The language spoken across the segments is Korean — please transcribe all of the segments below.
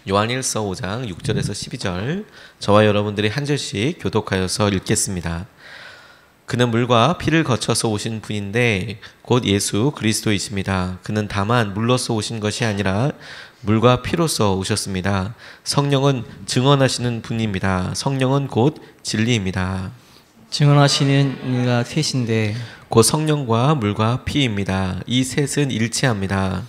요한일서 5장 6절에서 12절 저와 여러분들이 한 절씩 교독하여서 읽겠습니다. 그는 물과 피를 거쳐서 오신 분인데 곧 예수 그리스도이십니다. 그는 다만 물로서 오신 것이 아니라 물과 피로서 오셨습니다. 성령은 증언하시는 분입니다. 성령은 곧 진리입니다. 증언하시는 이가 셋인데 곧 성령과 물과 피입니다. 이 셋은 일치합니다.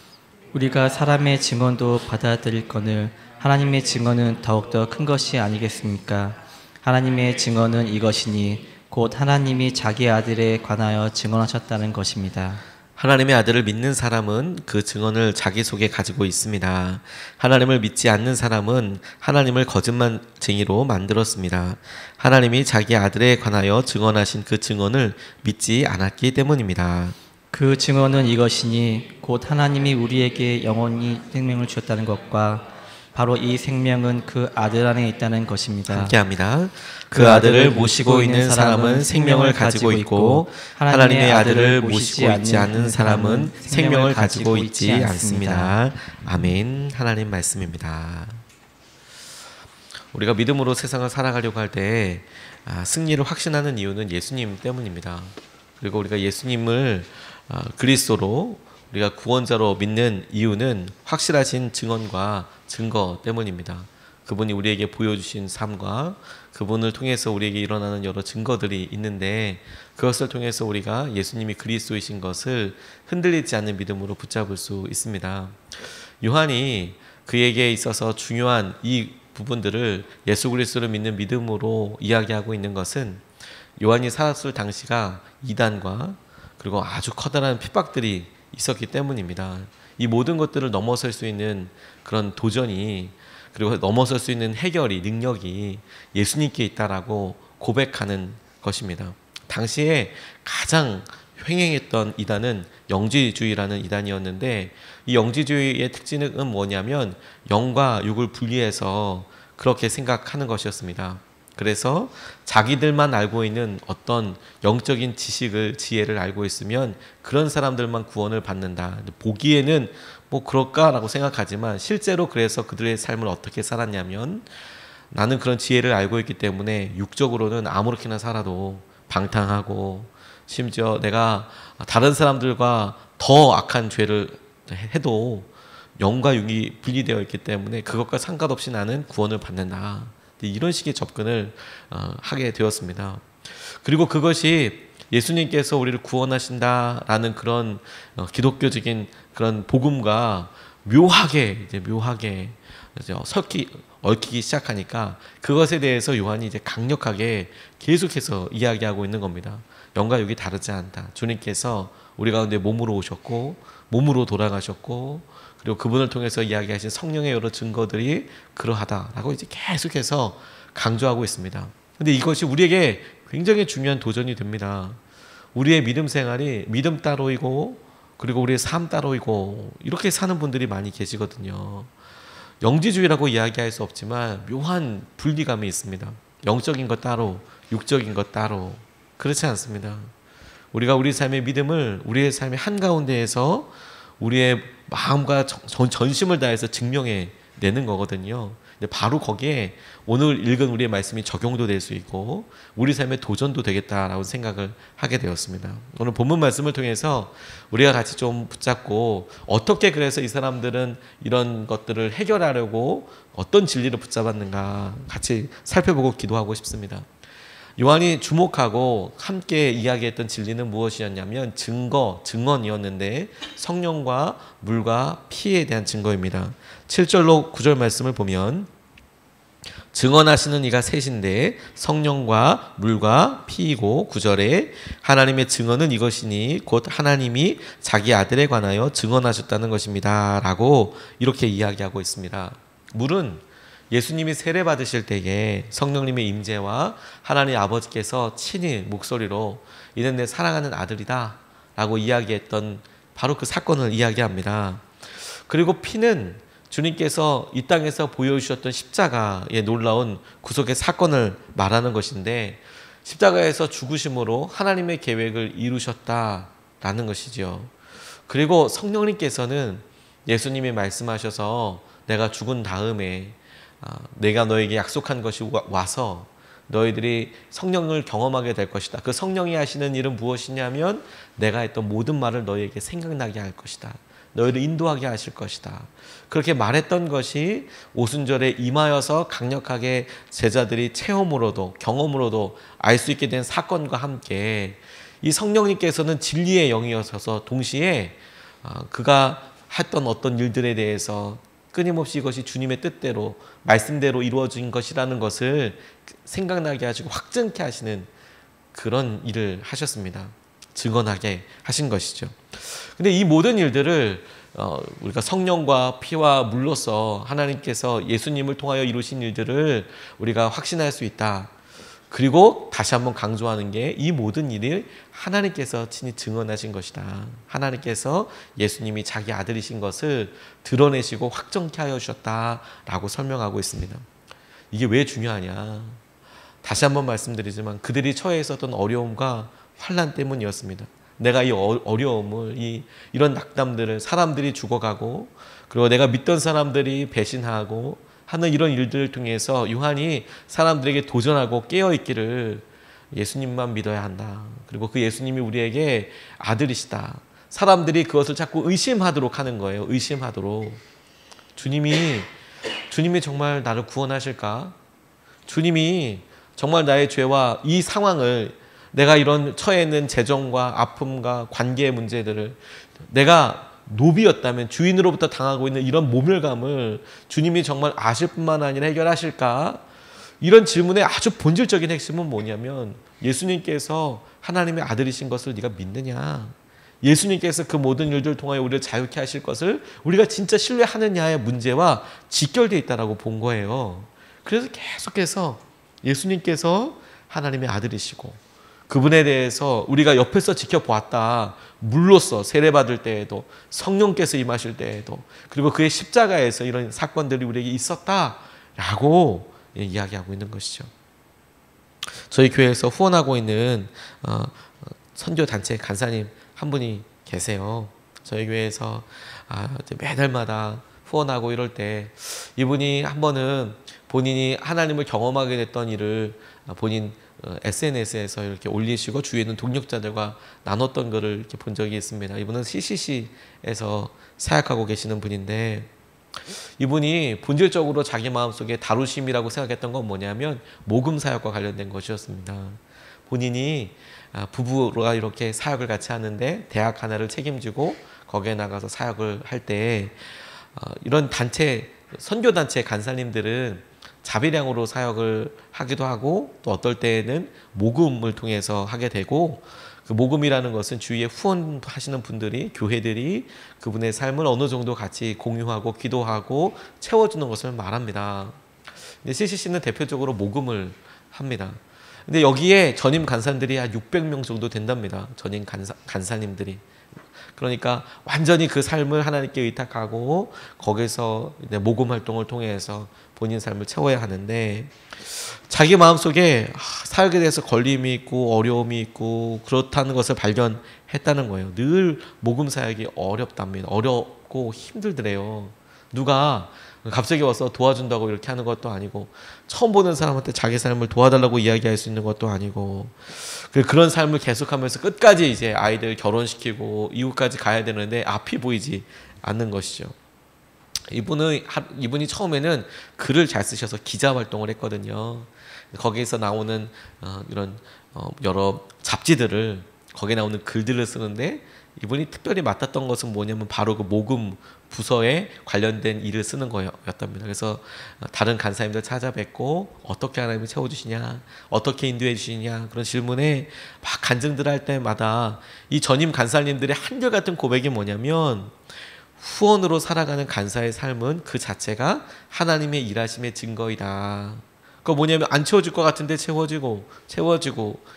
우리가 사람의 증언도 받아들일거늘 하나님의 증언은 더욱더 큰 것이 아니겠습니까? 하나님의 증언은 이것이니 곧 하나님이 자기 아들에 관하여 증언하셨다는 것입니다. 하나님의 아들을 믿는 사람은 그 증언을 자기 속에 가지고 있습니다. 하나님을 믿지 않는 사람은 하나님을 거짓말쟁이로 만들었습니다. 하나님이 자기 아들에 관하여 증언하신 그 증언을 믿지 않았기 때문입니다. 그 증언은 이것이니 곧 하나님이 우리에게 영원히 생명을 주셨다는 것과 바로 이 생명은 그 아들 안에 있다는 것입니다. 함께합니다. 그 아들을 모시고 있는 사람은 생명을 가지고 있고 하나님의 아들을 모시고 있지 않는 사람은 생명을 가지고 있지 않습니다. 아멘. 하나님 말씀입니다. 우리가 믿음으로 세상을 살아가려고 할 때 승리를 확신하는 이유는 예수님 때문입니다. 그리고 우리가 예수님을 그리스도로 우리가 구원자로 믿는 이유는 확실하신 증언과 증거 때문입니다. 그분이 우리에게 보여주신 삶과 그분을 통해서 우리에게 일어나는 여러 증거들이 있는데 그것을 통해서 우리가 예수님이 그리스도이신 것을 흔들리지 않는 믿음으로 붙잡을 수 있습니다. 요한이 그에게 있어서 중요한 이 부분들을 예수 그리스도를 믿는 믿음으로 이야기하고 있는 것은 요한이 살았을 당시가 이단과 그리고 아주 커다란 핍박들이 있었기 때문입니다. 이 모든 것들을 넘어설 수 있는 그런 도전이 그리고 넘어설 수 있는 해결이 능력이 예수님께 있다라고 고백하는 것입니다. 당시에 가장 횡행했던 이단은 영지주의라는 이단이었는데 이 영지주의의 특징은 뭐냐면 영과 육을 분리해서 그렇게 생각하는 것이었습니다. 그래서 자기들만 알고 있는 어떤 영적인 지식을 지혜를 알고 있으면 그런 사람들만 구원을 받는다. 보기에는 뭐 그럴까라고 생각하지만 실제로 그래서 그들의 삶을 어떻게 살았냐면 나는 그런 지혜를 알고 있기 때문에 육적으로는 아무렇게나 살아도 방탕하고 심지어 내가 다른 사람들과 더 악한 죄를 해도 영과 육이 분리되어 있기 때문에 그것과 상관없이 나는 구원을 받는다. 이런 식의 접근을 하게 되었습니다. 그리고 그것이 예수님께서 우리를 구원하신다라는 그런 기독교적인 그런 복음과 묘하게 얽히기 시작하니까 그것에 대해서 요한이 이제 강력하게 계속해서 이야기하고 있는 겁니다. 영과 육이 다르지 않다. 주님께서 우리 가운데 몸으로 오셨고 몸으로 돌아가셨고 그리고 그분을 통해서 이야기하신 성령의 여러 증거들이 그러하다라고 이제 계속해서 강조하고 있습니다. 근데 이것이 우리에게 굉장히 중요한 도전이 됩니다. 우리의 믿음 생활이 믿음 따로이고 그리고 우리의 삶 따로이고 이렇게 사는 분들이 많이 계시거든요. 영지주의라고 이야기할 수 없지만 묘한 분리감이 있습니다. 영적인 것 따로, 육적인 것 따로. 그렇지 않습니다. 우리가 우리 삶의 믿음을 우리의 삶의 한가운데에서 우리의 마음과 전심을 다해서 증명해 내는 거거든요. 근데 바로 거기에 오늘 읽은 우리의 말씀이 적용도 될 수 있고 우리 삶의 도전도 되겠다라고 생각을 하게 되었습니다. 오늘 본문 말씀을 통해서 우리가 같이 좀 붙잡고 어떻게 그래서 이 사람들은 이런 것들을 해결하려고 어떤 진리를 붙잡았는가 같이 살펴보고 기도하고 싶습니다. 요한이 주목하고 함께 이야기했던 진리는 무엇이었냐면 증언이었는데 성령과 물과 피에 대한 증거입니다. 7절로 9절 말씀을 보면 증언하시는 이가 셋인데 성령과 물과 피이고 9절에 하나님의 증언은 이것이니 곧 하나님이 자기 아들에 관하여 증언하셨다는 것입니다 라고 이렇게 이야기하고 있습니다. 물은 예수님이 세례 받으실 때에 성령님의 임재와 하나님 아버지께서 친히 목소리로 이는 내 사랑하는 아들이다 라고 이야기했던 바로 그 사건을 이야기합니다. 그리고 피는 주님께서 이 땅에서 보여주셨던 십자가의 놀라운 구속의 사건을 말하는 것인데 십자가에서 죽으심으로 하나님의 계획을 이루셨다라는 것이죠. 그리고 성령님께서는 예수님이 말씀하셔서 내가 죽은 다음에 내가 너에게 약속한 것이 와서 너희들이 성령을 경험하게 될 것이다. 그 성령이 하시는 일은 무엇이냐면 내가 했던 모든 말을 너희에게 생각나게 할 것이다. 너희를 인도하게 하실 것이다. 그렇게 말했던 것이 오순절에 임하여서 강력하게 제자들이 체험으로도 경험으로도 알 수 있게 된 사건과 함께 이 성령님께서는 진리의 영이어서 동시에 그가 했던 어떤 일들에 대해서 끊임없이 이것이 주님의 뜻대로 말씀대로 이루어진 것이라는 것을 생각나게 하시고 확증케 하시는 그런 일을 하셨습니다. 증언하게 하신 것이죠. 근데 이 모든 일들을 우리가 성령과 피와 물로서 하나님께서 예수님을 통하여 이루신 일들을 우리가 확신할 수 있다. 그리고 다시 한번 강조하는 게 이 모든 일을 하나님께서 친히 증언하신 것이다. 하나님께서 예수님이 자기 아들이신 것을 드러내시고 확정케 하여 주셨다라고 설명하고 있습니다. 이게 왜 중요하냐? 다시 한번 말씀드리지만 그들이 처해 있었던 어려움과 환난 때문이었습니다. 내가 이 어려움을 이런 낙담들을 사람들이 죽어가고 그리고 내가 믿던 사람들이 배신하고 하는 이런 일들을 통해서 요한이 사람들에게 도전하고 깨어있기를 예수님만 믿어야 한다. 그리고 그 예수님이 우리에게 아들이시다. 사람들이 그것을 자꾸 의심하도록 하는 거예요. 의심하도록. 주님이 정말 나를 구원하실까? 주님이 정말 나의 죄와 이 상황을 내가 이런 처해 있는 재정과 아픔과 관계의 문제들을 내가 노비였다면 주인으로부터 당하고 있는 이런 모멸감을 주님이 정말 아실 뿐만 아니라 해결하실까? 이런 질문의 아주 본질적인 핵심은 뭐냐면 예수님께서 하나님의 아들이신 것을 네가 믿느냐? 예수님께서 그 모든 일들을 통하여 우리를 자유케 하실 것을 우리가 진짜 신뢰하느냐의 문제와 직결되어 있다고 본 거예요. 그래서 계속해서 예수님께서 하나님의 아들이시고 그분에 대해서 우리가 옆에서 지켜보았다. 물로써 세례받을 때에도 성령께서 임하실 때에도 그리고 그의 십자가에서 이런 사건들이 우리에게 있었다라고 이야기하고 있는 것이죠. 저희 교회에서 후원하고 있는 선교단체 간사님 한 분이 계세요. 저희 교회에서 매달마다 후원하고 이럴 때 이분이 한 번은 본인이 하나님을 경험하게 됐던 일을 본인 SNS에서 이렇게 올리시고 주위에 있는 동력자들과 나눴던 것을 이렇게 본 적이 있습니다. 이분은 CCC에서 사역하고 계시는 분인데 이분이 본질적으로 자기 마음속에 다루심이라고 생각했던 건 뭐냐면 모금 사역과 관련된 것이었습니다. 본인이 부부가 이렇게 사역을 같이 하는데 대학 하나를 책임지고 거기에 나가서 사역을 할 때 이런 단체 선교단체 간사님들은 자비량으로 사역을 하기도 하고 또 어떨 때에는 모금을 통해서 하게 되고 그 모금이라는 것은 주위에 후원하시는 분들이 교회들이 그분의 삶을 어느 정도 같이 공유하고 기도하고 채워주는 것을 말합니다. 근데 CCC는 대표적으로 모금을 합니다. 근데 여기에 전임 간사님들이 한 600명 정도 된답니다. 전임 간사님들이. 그러니까 완전히 그 삶을 하나님께 의탁하고 거기서 모금 활동을 통해서 본인 삶을 채워야 하는데 자기 마음속에 사역에 대해서 걸림이 있고 어려움이 있고 그렇다는 것을 발견했다는 거예요. 늘 모금 사역이 어렵답니다. 어렵고 힘들더래요. 누가 갑자기 와서 도와준다고 이렇게 하는 것도 아니고 처음 보는 사람한테 자기 삶을 도와달라고 이야기할 수 있는 것도 아니고 그런 삶을 계속하면서 끝까지 이제 아이들 결혼시키고 이웃까지 가야 되는데 앞이 보이지 않는 것이죠. 이분이 처음에는 글을 잘 쓰셔서 기자 활동을 했거든요. 거기에서 나오는 이런 여러 잡지들을 거기에 나오는 글들을 쓰는데 이분이 특별히 맡았던 것은 뭐냐면 바로 그 모금 부서에 관련된 일을 쓰는 거였답니다. 그래서 다른 간사님들 찾아뵙고 어떻게 하나님을 채워주시냐, 어떻게 인도해 주시냐 그런 질문에 막 간증들 할 때마다 이 전임 간사님들의 한결같은 고백이 뭐냐면 후원으로 살아가는 간사의 삶은 그 자체가 하나님의 일하심의 증거이다. 그거 뭐냐면 안 채워질 것 같은데 채워지고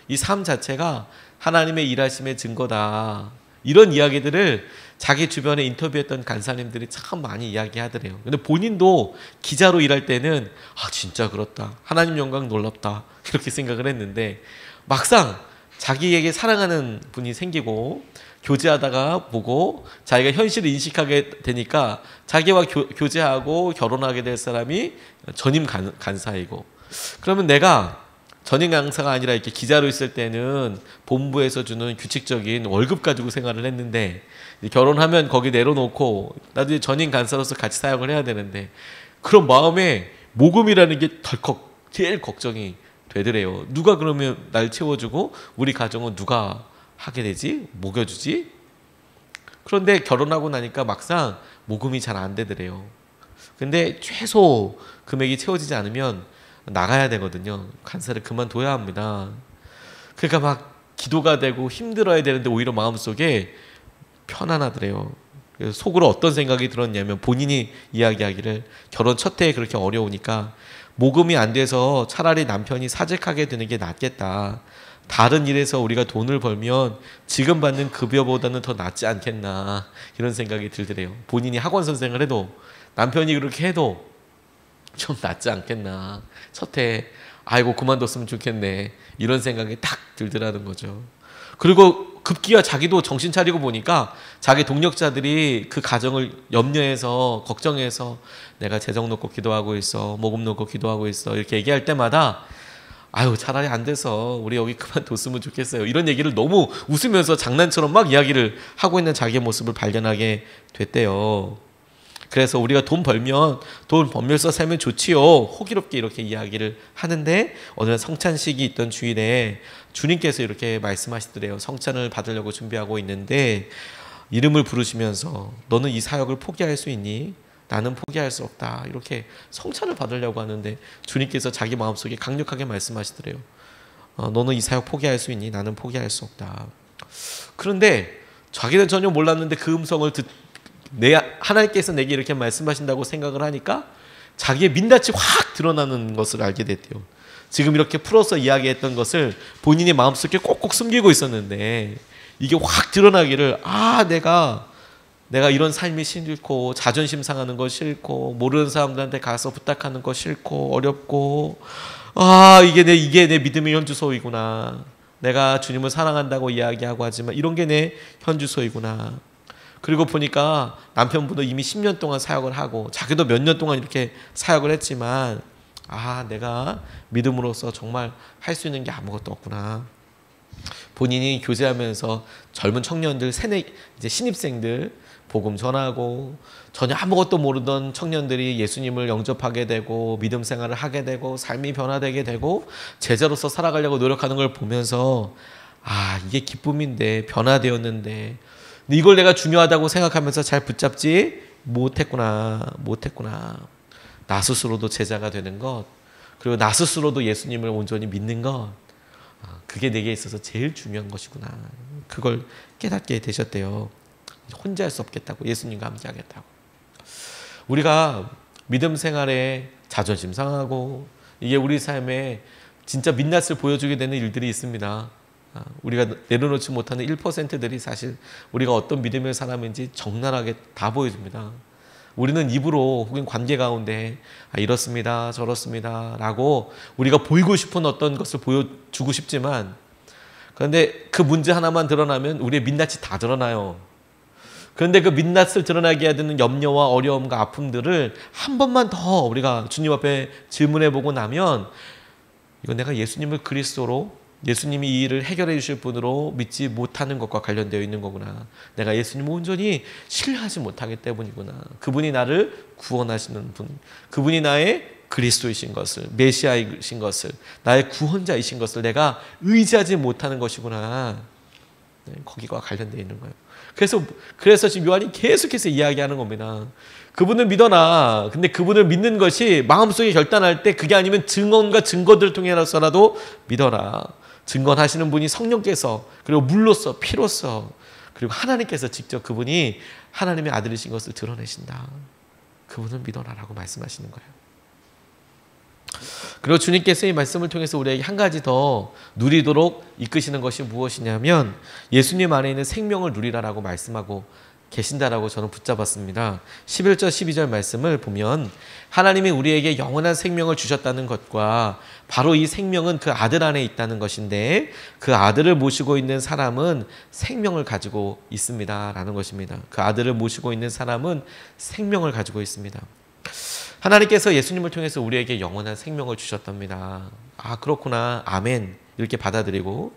이 삶 자체가 하나님의 일하심의 증거다. 이런 이야기들을 자기 주변에 인터뷰했던 간사님들이 참 많이 이야기하더래요. 근데 본인도 기자로 일할 때는 진짜 그렇다. 하나님 영광 놀랍다. 이렇게 생각을 했는데 막상 자기에게 사랑하는 분이 생기고 교제하다가 보고 자기가 현실을 인식하게 되니까 자기와 교제하고 결혼하게 될 사람이 전임 간사이고, 그러면 내가 전임 강사가 아니라 이렇게 기자로 있을 때는 본부에서 주는 규칙적인 월급 가지고 생활을 했는데, 결혼하면 거기 내려놓고 나도 전임 간사로서 같이 사역을 해야 되는데, 그런 마음에 모금이라는 게 덜컥 제일 걱정이 되더래요. 누가 그러면 날 채워주고 우리 가정은 누가 하게 되지? 먹여주지? 그런데 결혼하고 나니까 막상 모금이 잘 안 되더래요. 근데 최소 금액이 채워지지 않으면 나가야 되거든요. 간사를 그만둬야 합니다. 그러니까 막 기도가 되고 힘들어야 되는데 오히려 마음속에 편안하더래요. 그래서 속으로 어떤 생각이 들었냐면, 본인이 이야기하기를 결혼 첫 해에 그렇게 어려우니까 모금이 안 돼서 차라리 남편이 사직하게 되는 게 낫겠다. 다른 일에서 우리가 돈을 벌면 지금 받는 급여보다는 더 낫지 않겠나, 이런 생각이 들더래요. 본인이 학원 선생을 해도 남편이 그렇게 해도 좀 낫지 않겠나, 첫 해 아이고 그만뒀으면 좋겠네, 이런 생각이 딱 들더라는 거죠. 그리고 급기야 자기도 정신 차리고 보니까 자기 동력자들이 그 가정을 염려해서 걱정해서 내가 재정 놓고 기도하고 있어, 모금 놓고 기도하고 있어, 이렇게 얘기할 때마다 아유 차라리 안 돼서 우리 여기 그만뒀으면 좋겠어요, 이런 얘기를 너무 웃으면서 장난처럼 막 이야기를 하고 있는 자기의 모습을 발견하게 됐대요. 그래서 우리가 돈 벌면서 살면 좋지요, 호기롭게 이렇게 이야기를 하는데, 어느 날 성찬식이 있던 주일에 주님께서 이렇게 말씀하시더래요. 성찬을 받으려고 준비하고 있는데 이름을 부르시면서 너는 이 사역을 포기할 수 있니? 나는 포기할 수 없다. 이렇게 성찬을 받으려고 하는데 주님께서 자기 마음속에 강력하게 말씀하시더래요. 너는 이 사역 포기할 수 있니? 나는 포기할 수 없다. 그런데 자기는 전혀 몰랐는데 그 음성을 하나님께서 내게 이렇게 말씀하신다고 생각을 하니까 자기의 민낯이 확 드러나는 것을 알게 됐대요. 지금 이렇게 풀어서 이야기했던 것을 본인의 마음속에 꼭꼭 숨기고 있었는데 이게 확 드러나기를, 내가 이런 삶이 싫고 자존심 상하는 거 싫고 모르는 사람들한테 가서 부탁하는 거 싫고 어렵고, 이게 내 믿음의 현주소이구나. 내가 주님을 사랑한다고 이야기하고 하지만 이런 게 내 현주소이구나. 그리고 보니까 남편분도 이미 10년 동안 사역을 하고 자기도 몇 년 동안 이렇게 사역을 했지만 내가 믿음으로써 정말 할 수 있는 게 아무것도 없구나. 본인이 교제하면서 젊은 청년들, 이제 신입생들 복음 전하고 전혀 아무것도 모르던 청년들이 예수님을 영접하게 되고 믿음 생활을 하게 되고 삶이 변화되게 되고 제자로서 살아가려고 노력하는 걸 보면서 이게 기쁨인데, 변화되었는데 이걸 내가 중요하다고 생각하면서 잘 붙잡지 못했구나. 나 스스로도 제자가 되는 것, 그리고 나 스스로도 예수님을 온전히 믿는 것, 그게 내게 있어서 제일 중요한 것이구나. 그걸 깨닫게 되셨대요. 혼자 할 수 없겠다고, 예수님과 함께 하겠다고. 우리가 믿음 생활에 자존심 상하고 이게 우리 삶에 진짜 민낯을 보여주게 되는 일들이 있습니다. 우리가 내려놓지 못하는 1%들이 사실 우리가 어떤 믿음의 사람인지 적나라하게 다 보여줍니다. 우리는 입으로 혹은 관계 가운데 이렇습니다, 저렇습니다 라고 우리가 보이고 싶은 어떤 것을 보여주고 싶지만, 그런데 그 문제 하나만 드러나면 우리의 민낯이 다 드러나요. 그런데 그 민낯을 드러나게 해야 되는 염려와 어려움과 아픔들을 한 번만 더 우리가 주님 앞에 질문해보고 나면, 이건 내가 예수님을 그리스도로, 예수님이 이 일을 해결해 주실 분으로 믿지 못하는 것과 관련되어 있는 거구나. 내가 예수님을 온전히 신뢰하지 못하기 때문이구나. 그분이 나를 구원하시는 분, 그분이 나의 그리스도이신 것을, 메시아이신 것을, 나의 구원자이신 것을 내가 의지하지 못하는 것이구나. 거기와 관련되어 있는 거예요. 그래서 지금 요한이 계속해서 이야기하는 겁니다. 그분을 믿어라. 근데 그분을 믿는 것이 마음속에 결단할 때 그게 아니면 증언과 증거들을 통해서라도 믿어라. 증언하시는 분이 성령께서, 그리고 물로써, 피로써, 그리고 하나님께서 직접 그분이 하나님의 아들이신 것을 드러내신다. 그분을 믿어라라고 말씀하시는 거예요. 그리고 주님께서 이 말씀을 통해서 우리에게 한 가지 더 누리도록 이끄시는 것이 무엇이냐면, 예수님 안에 있는 생명을 누리라라고 말씀하고 계신다라고 저는 붙잡았습니다. 11절 12절 말씀을 보면 하나님이 우리에게 영원한 생명을 주셨다는 것과 바로 이 생명은 그 아들 안에 있다는 것인데 그 아들을 모시고 있는 사람은 생명을 가지고 있습니다 라는 것입니다. 그 아들을 모시고 있는 사람은 생명을 가지고 있습니다. 하나님께서 예수님을 통해서 우리에게 영원한 생명을 주셨답니다. 아, 그렇구나, 아멘, 이렇게 받아들이고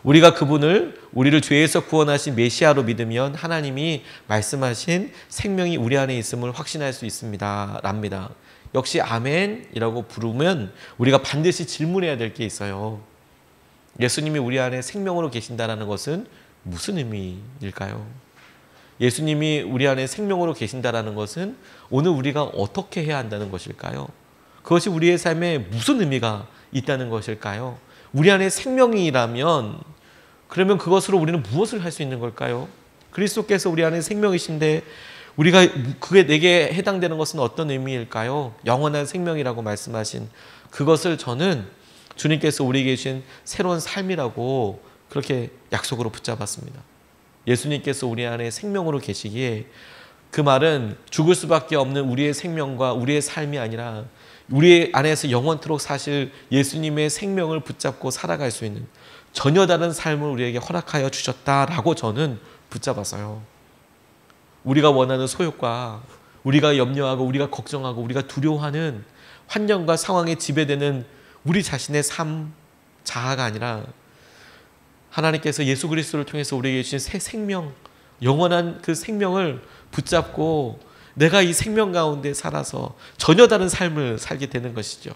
우리가 그분을, 우리를 죄에서 구원하신 메시아로 믿으면 하나님이 말씀하신 생명이 우리 안에 있음을 확신할 수 있습니다 랍니다. 역시 아멘이라고 부르면 우리가 반드시 질문해야 될 게 있어요. 예수님이 우리 안에 생명으로 계신다는 것은 무슨 의미일까요? 예수님이 우리 안에 생명으로 계신다는 것은 오늘 우리가 어떻게 해야 한다는 것일까요? 그것이 우리의 삶에 무슨 의미가 있다는 것일까요? 우리 안에 생명이라면 그러면 그것으로 우리는 무엇을 할 수 있는 걸까요? 그리스도께서 우리 안에 생명이신데 우리가 그게 내게 해당되는 것은 어떤 의미일까요? 영원한 생명이라고 말씀하신 그것을 저는 주님께서 우리에게 주신 새로운 삶이라고 그렇게 약속으로 붙잡았습니다. 예수님께서 우리 안에 생명으로 계시기에 그 말은 죽을 수밖에 없는 우리의 생명과 우리의 삶이 아니라 우리 안에서 영원토록 사실 예수님의 생명을 붙잡고 살아갈 수 있는 전혀 다른 삶을 우리에게 허락하여 주셨다라고 저는 붙잡았어요. 우리가 원하는 소욕과 우리가 염려하고 우리가 걱정하고 우리가 두려워하는 환경과 상황에 지배되는 우리 자신의 삶 자아가 아니라 하나님께서 예수 그리스도를 통해서 우리에게 주신 새 생명, 영원한 그 생명을 붙잡고 내가 이 생명 가운데 살아서 전혀 다른 삶을 살게 되는 것이죠.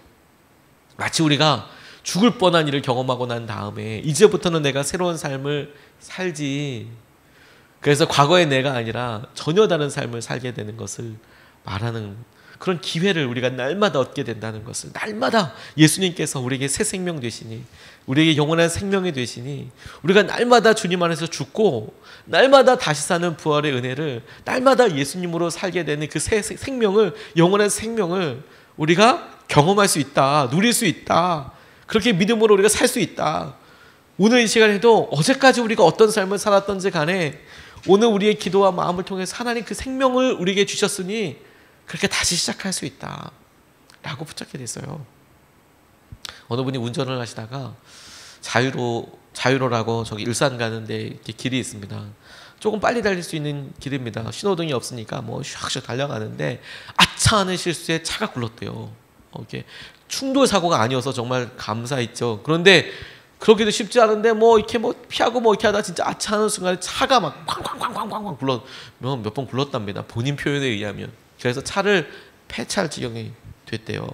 마치 우리가 죽을 뻔한 일을 경험하고 난 다음에 이제부터는 내가 새로운 삶을 살지, 그래서 과거의 내가 아니라 전혀 다른 삶을 살게 되는 것을 말하는 그런 기회를 우리가 날마다 얻게 된다는 것을, 날마다 예수님께서 우리에게 새 생명 되시니, 우리에게 영원한 생명이 되시니, 우리가 날마다 주님 안에서 죽고 날마다 다시 사는 부활의 은혜를, 날마다 예수님으로 살게 되는 그 새 생명을, 영원한 생명을 우리가 경험할 수 있다, 누릴 수 있다, 그렇게 믿음으로 우리가 살 수 있다. 오늘 이 시간에도 어제까지 우리가 어떤 삶을 살았던지 간에 오늘 우리의 기도와 마음을 통해서 하나님 그 생명을 우리에게 주셨으니 그렇게 다시 시작할 수 있다 라고 붙잡게 됐어요. 어느 분이 운전을 하시다가 자유로라고 저기 일산 가는데 이렇게 길이 있습니다. 조금 빨리 달릴 수 있는 길입니다. 신호등이 없으니까 뭐 슉슉 달려가는데 아차 하는 실수에 차가 굴렀대요. 이렇게 충돌 사고가 아니어서 정말 감사했죠. 그런데 그러기도 쉽지 않은데 뭐 이렇게 뭐 피하고 뭐 이렇게 하다 진짜 아차 하는 순간에 차가 막 쾅쾅쾅쾅쾅 굴러 몇 번 굴렀답니다. 본인 표현에 의하면. 그래서 차를 폐차할 지경이 됐대요.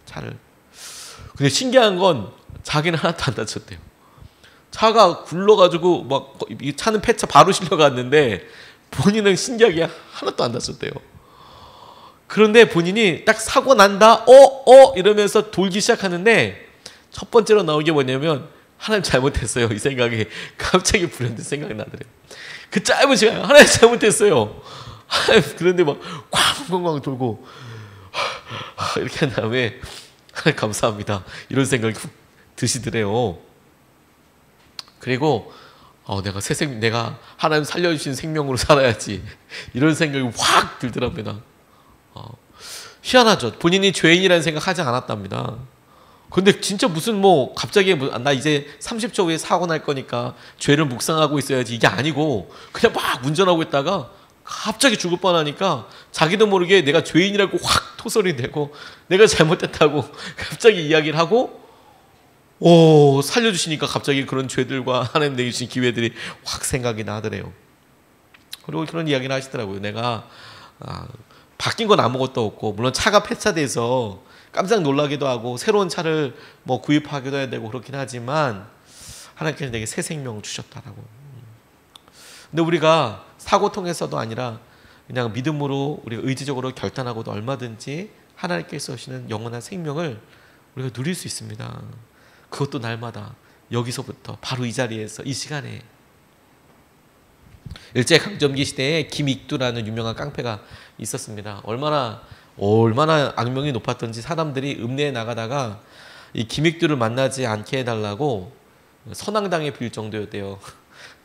차를. 근데 신기한 건 자기는 하나도 안 다쳤대요. 차가 굴러가지고 막 이 차는 폐차 바로 실려갔는데 본인은 신기하게 하나도 안 다쳤대요. 그런데 본인이 딱 사고 난다, 이러면서 돌기 시작하는데 첫 번째로 나온 게 뭐냐면 하나님 잘못했어요. 이 생각이 갑자기 불현듯 생각이 나더래요. 그 짧은 시간에 하나님 잘못했어요. 그런데 막 쾅쾅쾅 돌고 이렇게 한 다음에 하나님 감사합니다 이런 생각이 훅 드시더래요. 그리고 내가 하나님 살려주신 생명으로 살아야지 이런 생각이 확 들더랍니다. 희한하죠. 본인이 죄인이라는 생각하지 않았답니다. 근데 진짜 무슨 갑자기 나 이제 30초 후에 사고 날 거니까 죄를 묵상하고 있어야지 이게 아니고 그냥 막 운전하고 있다가 갑자기 죽을 뻔하니까 자기도 모르게 내가 죄인이라고 확 토설이 내고 내가 잘못했다고 갑자기 이야기를 하고 살려주시니까 갑자기 그런 죄들과 하나님 내게 주신 기회들이 확 생각이 나더래요. 그리고 그런 이야기를 하시더라고요. 내가 바뀐 건 아무것도 없고 물론 차가 폐차돼서 깜짝 놀라기도 하고 새로운 차를 구입하기도 해야 되고 그렇긴 하지만 하나님께서 내게 새 생명을 주셨다라고. 근데 우리가 사고 통해서도 아니라 그냥 믿음으로 우리가 의지적으로 결단하고도 얼마든지 하나님께서 주시는 영원한 생명을 우리가 누릴 수 있습니다. 그것도 날마다 여기서부터 바로 이 자리에서 이 시간에. 일제강점기 시대에 김익두라는 유명한 깡패가 있었습니다. 얼마나 악명이 높았던지 사람들이 읍내에 나가다가 이 김익두를 만나지 않게 해달라고 선앙당에 빌 정도였대요.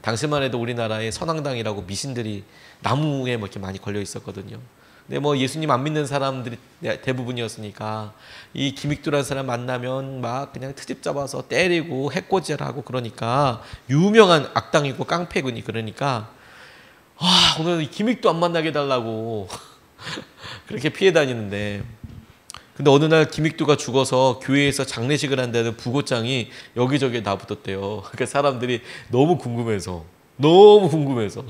당시만 해도 우리나라에 선앙당이라고 미신들이 나무에 뭐 이렇게 많이 걸려 있었거든요. 근데 뭐 예수님 안 믿는 사람들이 대부분이었으니까 이 김익두라는 사람 만나면 막 그냥 트집 잡아서 때리고 해코지하고 그러니까 유명한 악당이고 깡패군이 그러니까 오늘 이 김익두 안 만나게 해달라고 그렇게 피해 다니는데 근데 어느 날 김익두가 죽어서 교회에서 장례식을 한다는 부고장이 여기저기에 나붙었대요. 그러니까 사람들이 너무 궁금해서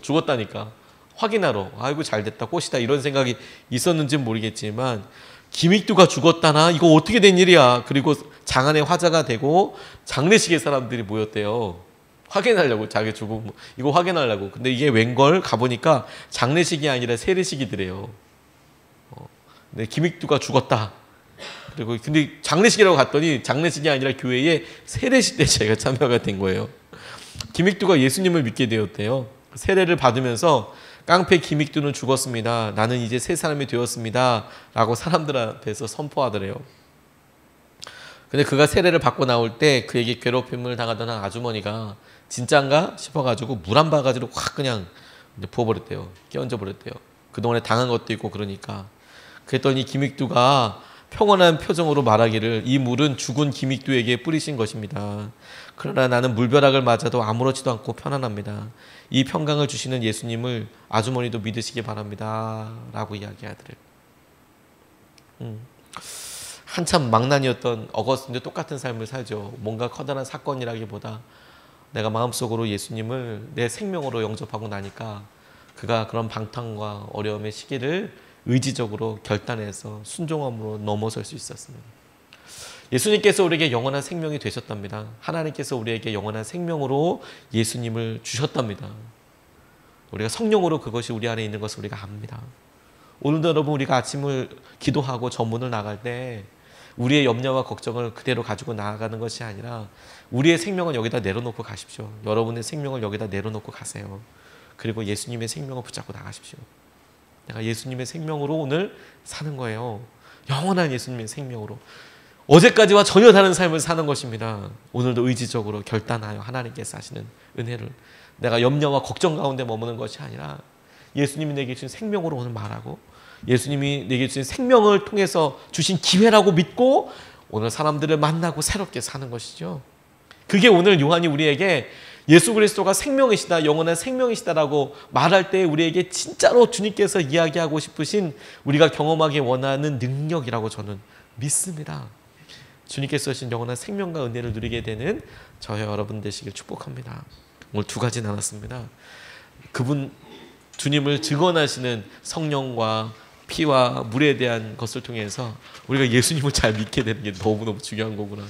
죽었다니까 확인하러 아이고 잘됐다 꽃이다 이런 생각이 있었는지는 모르겠지만 김익두가 죽었다나 이거 어떻게 된 일이야. 그리고 장안에 화제가 되고 장례식에 사람들이 모였대요. 확인하려고 자기 죽음 이거 확인하려고. 근데 이게 웬걸 가보니까 장례식이 아니라 세례식이더래요. 근데 김익두가 죽었다. 그리고 근데 장례식이라고 갔더니 장례식이 아니라 교회에 세례식 때 제가 참여가 된 거예요. 김익두가 예수님을 믿게 되었대요. 세례를 받으면서 깡패 김익두는 죽었습니다. 나는 이제 새 사람이 되었습니다. 라고 사람들 앞에서 선포하더래요. 근데 그가 세례를 받고 나올 때 그에게 괴롭힘을 당하던 한 아주머니가 진짠가 싶어가지고 물 한 바가지로 확 그냥 부어버렸대요. 끼얹어 버렸대요. 그동안에 당한 것도 있고 그러니까. 그랬더니 김익두가 평온한 표정으로 말하기를 이 물은 죽은 김익두에게 뿌리신 것입니다. 그러나 나는 물벼락을 맞아도 아무렇지도 않고 편안합니다. 이 평강을 주시는 예수님을 아주머니도 믿으시기 바랍니다. 라고 이야기하더래요. 한참 망난이었던 어거스틴도 똑같은 삶을 살죠. 뭔가 커다란 사건이라기보다 내가 마음속으로 예수님을 내 생명으로 영접하고 나니까 그가 그런 방탕과 어려움의 시기를 의지적으로 결단해서 순종함으로 넘어설 수 있었습니다. 예수님께서 우리에게 영원한 생명이 되셨답니다. 하나님께서 우리에게 영원한 생명으로 예수님을 주셨답니다. 우리가 성령으로 그것이 우리 안에 있는 것을 우리가 압니다. 오늘도 여러분 우리가 아침을 기도하고 전문을 나갈 때 우리의 염려와 걱정을 그대로 가지고 나아가는 것이 아니라 우리의 생명을 여기다 내려놓고 가십시오. 여러분의 생명을 여기다 내려놓고 가세요. 그리고 예수님의 생명을 붙잡고 나가십시오. 내가 예수님의 생명으로 오늘 사는 거예요. 영원한 예수님의 생명으로. 어제까지와 전혀 다른 삶을 사는 것입니다. 오늘도 의지적으로 결단하여 하나님께서 하시는 은혜를 내가 염려와 걱정 가운데 머무는 것이 아니라 예수님이 내게 주신 생명으로 오늘 말하고 예수님이 내게 주신 생명을 통해서 주신 기회라고 믿고 오늘 사람들을 만나고 새롭게 사는 것이죠. 그게 오늘 요한이 우리에게 예수 그리스도가 생명이시다, 영원한 생명이시다라고 말할 때 우리에게 진짜로 주님께서 이야기하고 싶으신 우리가 경험하기 원하는 능력이라고 저는 믿습니다. 주님께서 주신 영원한 생명과 은혜를 누리게 되는 저와 여러분 되시길 축복합니다. 오늘 두 가지 나눴습니다. 그분 주님을 증언하시는 성령과 피와 물에 대한 것을 통해서 우리가 예수님을 잘 믿게 되는 게 너무너무 중요한 거구나.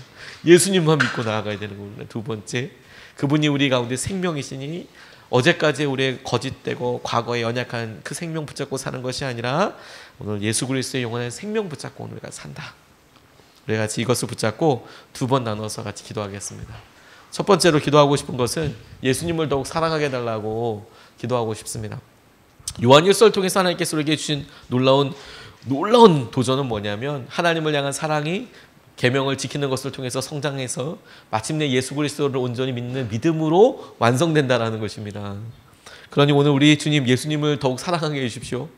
예수님만 믿고 나아가야 되는 거구나. 두 번째, 그분이 우리 가운데 생명이시니 어제까지 우리의 거짓되고 과거에 연약한 그 생명 붙잡고 사는 것이 아니라 오늘 예수 그리스도의 영원한 생명 붙잡고 오늘 우리가 산다. 우리 같이 이것을 붙잡고 두 번 나눠서 같이 기도하겠습니다. 첫 번째로 기도하고 싶은 것은 예수님을 더욱 사랑하게 해달라고 기도하고 싶습니다. 요한일서를 통해서 하나님께서 우리에게 주신 놀라운 도전은 뭐냐면 하나님을 향한 사랑이 계명을 지키는 것을 통해서 성장해서 마침내 예수 그리스도를 온전히 믿는 믿음으로 완성된다라는 것입니다. 그러니 오늘 우리 주님 예수님을 더욱 사랑하게 해주십시오.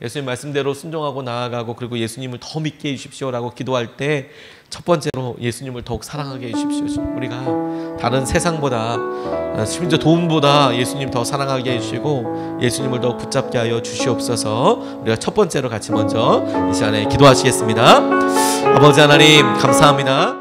예수님 말씀대로 순종하고 나아가고 그리고 예수님을 더 믿게 해주십시오라고 기도할 때 첫 번째로 예수님을 더욱 사랑하게 해주십시오. 우리가 다른 세상보다 심지어 돈보다 예수님 더 사랑하게 해주시고 예수님을 더욱 붙잡게 하여 주시옵소서. 우리가 첫 번째로 같이 먼저 이 시간에 기도하시겠습니다. 아버지 하나님 감사합니다.